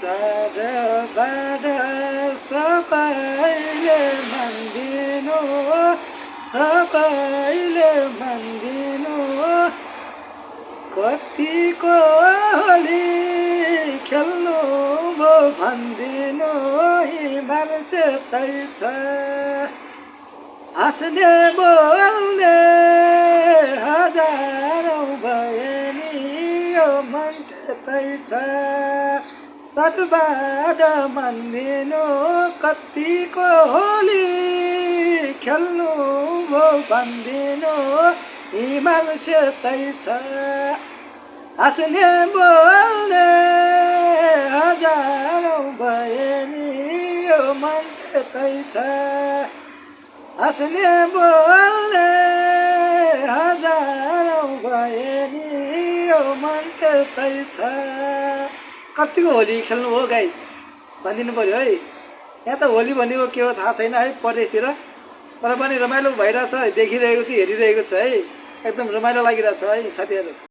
चाडबाड सबैले मान्दिनु, सबैले मान्दिनु, कतिको होली खेल्नु भो भन्दिनु, हिमाल सेतै छ हाँस्ने बोल्ने हजारौँ भए नि यो मन त्यतै छ। चाडबाड मान्दिनु, कतिको होली खेल्नु भो भन्दिनु, हिमाल सेतै छ हाँस्ने बोल्ने हजारौँ भए नि यो मन त्यतै छ। हाँस्ने बोल्ने हजारौँ भए नि यो मन त्यतै छ। कतिको होली खेल्नु हो गाई भनिदिनु पर्यो है। यहाँ त होली भनेको के हो थाहा छैन है परदेशतिर, तर पनि रमाइलो भइरहेछ, देखिरहेको छु, हेरिरहेको छु है। एकदम रमाइलो लागिरहेछ है साथीहरू।